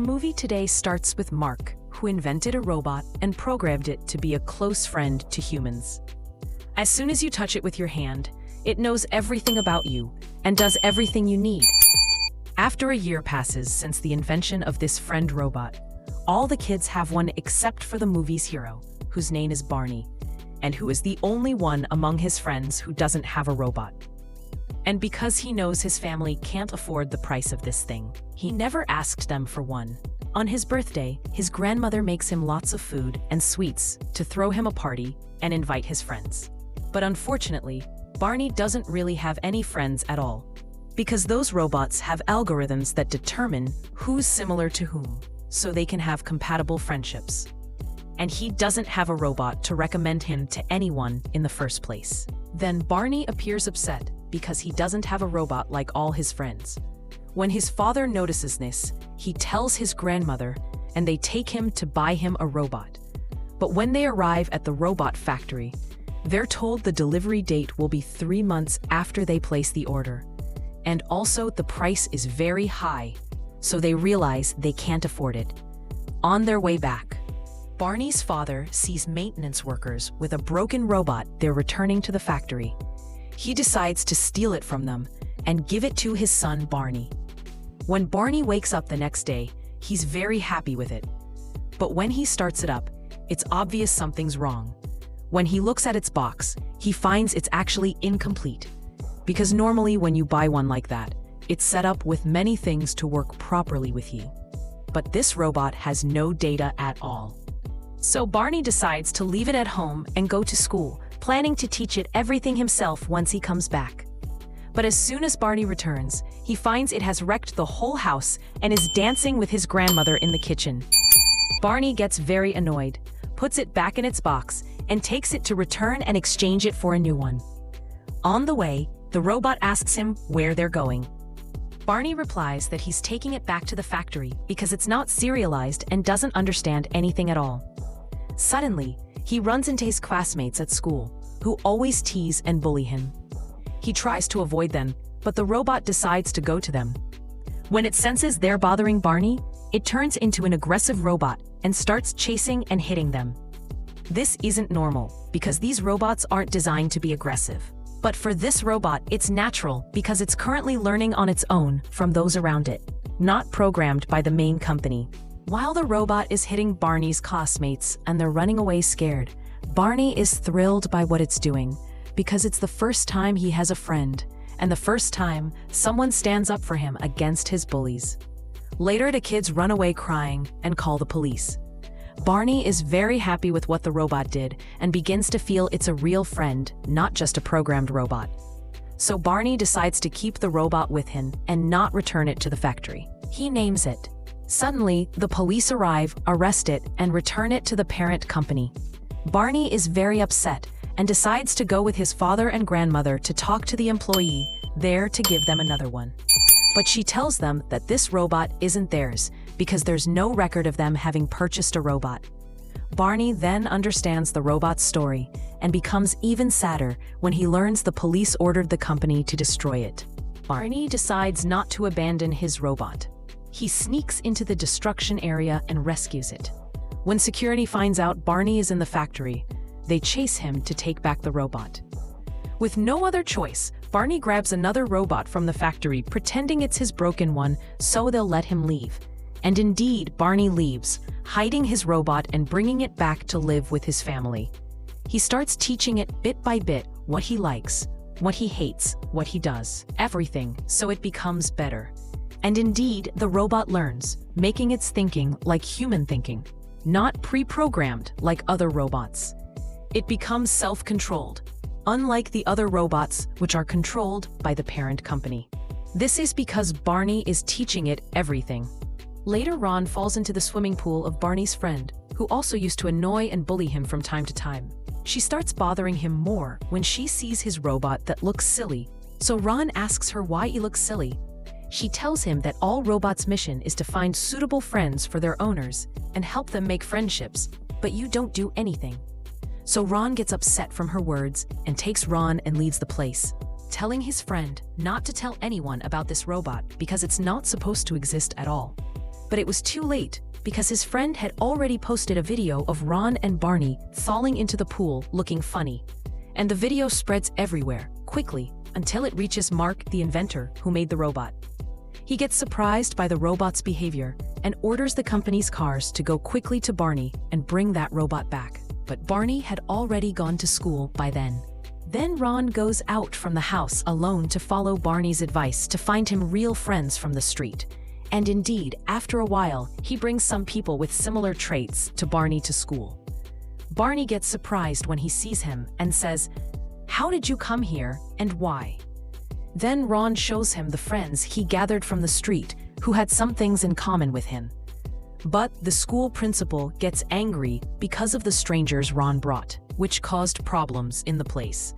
movie today starts with Mark, who invented a robot and programmed it to be a close friend to humans. As soon as you touch it with your hand, it knows everything about you and does everything you need. After a year passes since the invention of this friend robot, all the kids have one except for the movie's hero, whose name is Barney, and who is the only one among his friends who doesn't have a robot. And because he knows his family can't afford the price of this thing, he never asked them for one. On his birthday, his grandmother makes him lots of food and sweets to throw him a party and invite his friends. But unfortunately, Barney doesn't really have any friends at all, because those robots have algorithms that determine who's similar to whom, so they can have compatible friendships. And he doesn't have a robot to recommend him to anyone in the first place. Then Barney appears upset because he doesn't have a robot like all his friends. When his father notices this, he tells his grandmother, and they take him to buy him a robot. But when they arrive at the robot factory, they're told the delivery date will be 3 months after they place the order. And also the price is very high, so they realize they can't afford it. On their way back, Barney's father sees maintenance workers with a broken robot they're returning to the factory. He decides to steal it from them and give it to his son Barney. When Barney wakes up the next day, he's very happy with it. But when he starts it up, it's obvious something's wrong. When he looks at its box, he finds it's actually incomplete. Because normally when you buy one like that, it's set up with many things to work properly with you. But this robot has no data at all. So Barney decides to leave it at home and go to school, planning to teach it everything himself once he comes back. But as soon as Barney returns, he finds it has wrecked the whole house and is dancing with his grandmother in the kitchen. Barney gets very annoyed, puts it back in its box, and takes it to return and exchange it for a new one. On the way, the robot asks him where they're going. Barney replies that he's taking it back to the factory because it's not serialized and doesn't understand anything at all. Suddenly, he runs into his classmates at school, who always tease and bully him. He tries to avoid them, but the robot decides to go to them. When it senses they're bothering Barney, it turns into an aggressive robot and starts chasing and hitting them. This isn't normal, because these robots aren't designed to be aggressive. But for this robot, it's natural because it's currently learning on its own from those around it, not programmed by the main company. While the robot is hitting Barney's classmates and they're running away scared, Barney is thrilled by what it's doing because it's the first time he has a friend and the first time someone stands up for him against his bullies. Later, the kids run away crying and call the police. Barney is very happy with what the robot did and begins to feel it's a real friend, not just a programmed robot. So Barney decides to keep the robot with him and not return it to the factory. He names it. Suddenly, the police arrive, arrest it, and return it to the parent company. Barney is very upset and decides to go with his father and grandmother to talk to the employee there to give them another one. But she tells them that this robot isn't theirs because there's no record of them having purchased a robot. Barney then understands the robot's story and becomes even sadder when he learns the police ordered the company to destroy it. Barney decides not to abandon his robot. He sneaks into the destruction area and rescues it. When security finds out Barney is in the factory, they chase him to take back the robot. With no other choice, Barney grabs another robot from the factory, pretending it's his broken one, so they'll let him leave. And indeed, Barney leaves, hiding his robot and bringing it back to live with his family. He starts teaching it bit by bit what he likes, what he hates, what he does, everything, so it becomes better. And indeed, the robot learns, making its thinking like human thinking, not pre-programmed like other robots. It becomes self-controlled, unlike the other robots which are controlled by the parent company. This is because Barney is teaching it everything. Later, Ron falls into the swimming pool of Barney's friend, who also used to annoy and bully him from time to time. She starts bothering him more when she sees his robot that looks silly. So Ron asks her why he looks silly. She tells him that all robots' mission is to find suitable friends for their owners and help them make friendships, but you don't do anything. So Ron gets upset from her words and takes Ron and leaves the place, telling his friend not to tell anyone about this robot because it's not supposed to exist at all. But it was too late, because his friend had already posted a video of Ron and Barney falling into the pool looking funny. And the video spreads everywhere, quickly, until it reaches Mark, the inventor who made the robot. He gets surprised by the robot's behavior and orders the company's cars to go quickly to Barney and bring that robot back. But Barney had already gone to school by then. Then Ron goes out from the house alone to follow Barney's advice to find him real friends from the street. And indeed, after a while, he brings some people with similar traits to Barney to school. Barney gets surprised when he sees him and says, "How did you come here and why?" Then Ron shows him the friends he gathered from the street who had some things in common with him. But the school principal gets angry because of the strangers Ron brought, which caused problems in the place.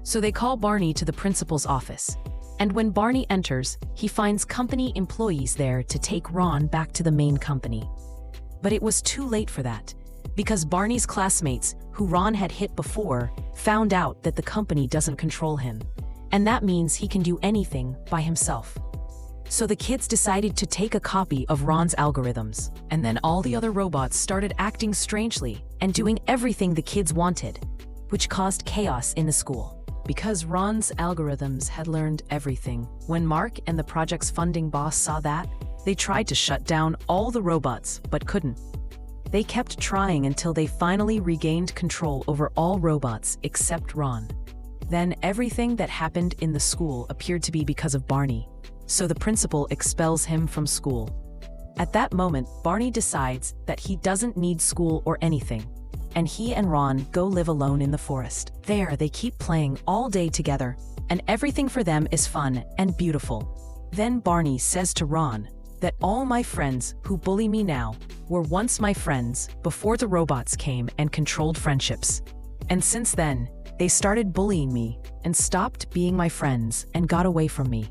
So they call Barney to the principal's office. And when Barney enters, he finds company employees there to take Ron back to the main company. But it was too late for that, because Barney's classmates, who Ron had hit before, found out that the company doesn't control him. And that means he can do anything by himself. So the kids decided to take a copy of Ron's algorithms, and then all the other robots started acting strangely and doing everything the kids wanted, which caused chaos in the school. Because Ron's algorithms had learned everything, when Mark and the project's funding boss saw that, they tried to shut down all the robots, but couldn't. They kept trying until they finally regained control over all robots except Ron. Then everything that happened in the school appeared to be because of Barney, so the principal expels him from school. At that moment, Barney decides that he doesn't need school or anything, and he and Ron go live alone in the forest. There, they keep playing all day together, and everything for them is fun and beautiful. Then Barney says to Ron that all my friends who bully me now were once my friends before the robots came and controlled friendships. And since then, they started bullying me and stopped being my friends and got away from me.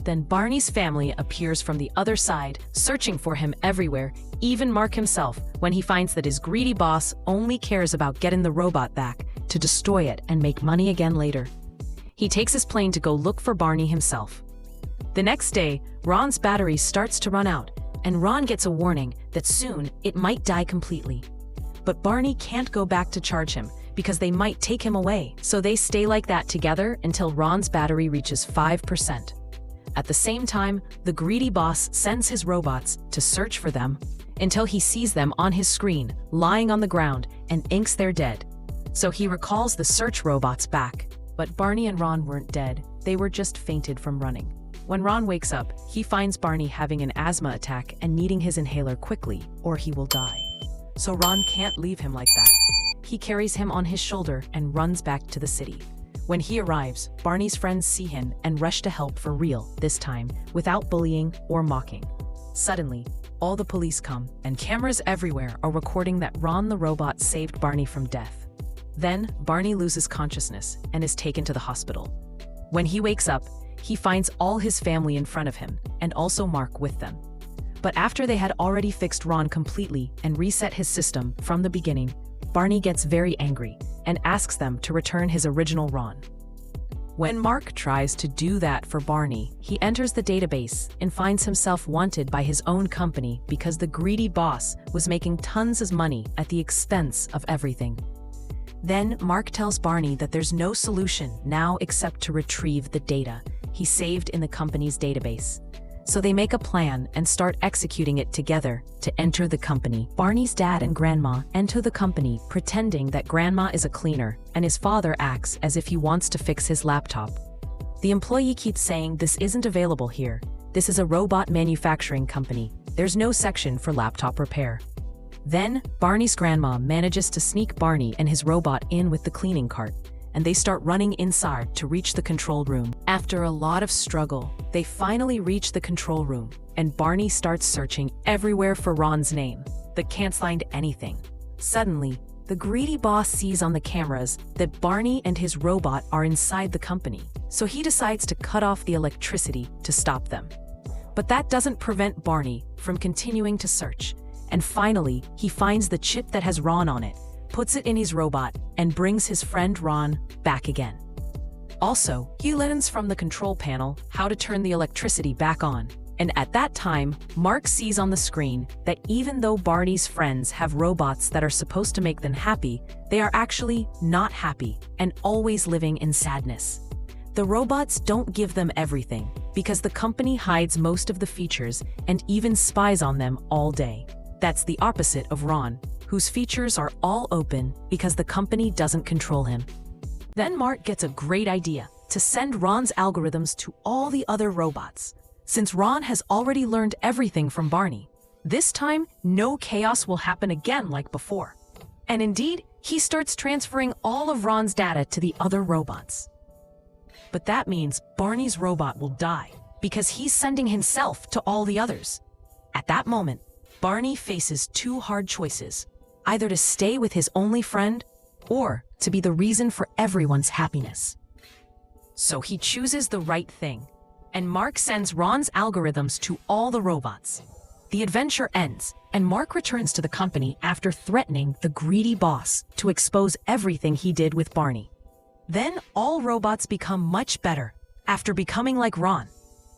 Then Barney's family appears from the other side, searching for him everywhere, even Mark himself, when he finds that his greedy boss only cares about getting the robot back to destroy it and make money again later. He takes his plane to go look for Barney himself. The next day, Ron's battery starts to run out, and Ron gets a warning that soon it might die completely. But Barney can't go back to charge him, because they might take him away, so they stay like that together until Ron's battery reaches 5%. At the same time, the greedy boss sends his robots to search for them until he sees them on his screen, lying on the ground, and inks they're dead. So he recalls the search robots back. But Barney and Ron weren't dead, they were just fainted from running. When Ron wakes up, he finds Barney having an asthma attack and needing his inhaler quickly, or he will die. So Ron can't leave him like that. He carries him on his shoulder and runs back to the city. When he arrives, Barney's friends see him and rush to help for real, this time, without bullying or mocking. Suddenly, all the police come, and cameras everywhere are recording that Ron the robot saved Barney from death. Then, Barney loses consciousness and is taken to the hospital. When he wakes up, he finds all his family in front of him, and also Mark with them. But after they had already fixed Ron completely and reset his system from the beginning, Barney gets very angry and asks them to return his original Ron. When Mark tries to do that for Barney, he enters the database and finds himself wanted by his own company because the greedy boss was making tons of money at the expense of everything. Then Mark tells Barney that there's no solution now except to retrieve the data he saved in the company's database. So they make a plan and start executing it together to enter the company. Barney's dad and grandma enter the company pretending that grandma is a cleaner and his father acts as if he wants to fix his laptop. The employee keeps saying this isn't available here. This is a robot manufacturing company. There's no section for laptop repair. Then Barney's grandma manages to sneak Barney and his robot in with the cleaning cart, and they start running inside to reach the control room. After a lot of struggle, they finally reach the control room, and Barney starts searching everywhere for Ron's name, but can't find anything. Suddenly, the greedy boss sees on the cameras that Barney and his robot are inside the company, so he decides to cut off the electricity to stop them. But that doesn't prevent Barney from continuing to search, and finally, he finds the chip that has Ron on it, puts it in his robot, and brings his friend Ron back again. Also, he learns from the control panel how to turn the electricity back on, And at that time, Mark sees on the screen that even though Barney's friends have robots that are supposed to make them happy, they are actually not happy and always living in sadness. The robots don't give them everything because the company hides most of the features and even spies on them all day. That's the opposite of Ron, whose features are all open because the company doesn't control him. Then Mark gets a great idea to send Ron's algorithms to all the other robots. Since Ron has already learned everything from Barney, this time no chaos will happen again like before. And indeed, he starts transferring all of Ron's data to the other robots. But that means Barney's robot will die because he's sending himself to all the others. At that moment, Barney faces two hard choices, either to stay with his only friend or to be the reason for everyone's happiness. So he chooses the right thing, and Mark sends Ron's algorithms to all the robots. The adventure ends, and Mark returns to the company after threatening the greedy boss to expose everything he did with Barney. Then all robots become much better after becoming like Ron,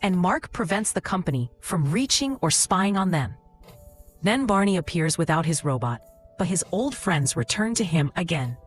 and Mark prevents the company from reaching or spying on them. Then Barney appears without his robot, but his old friends return to him again.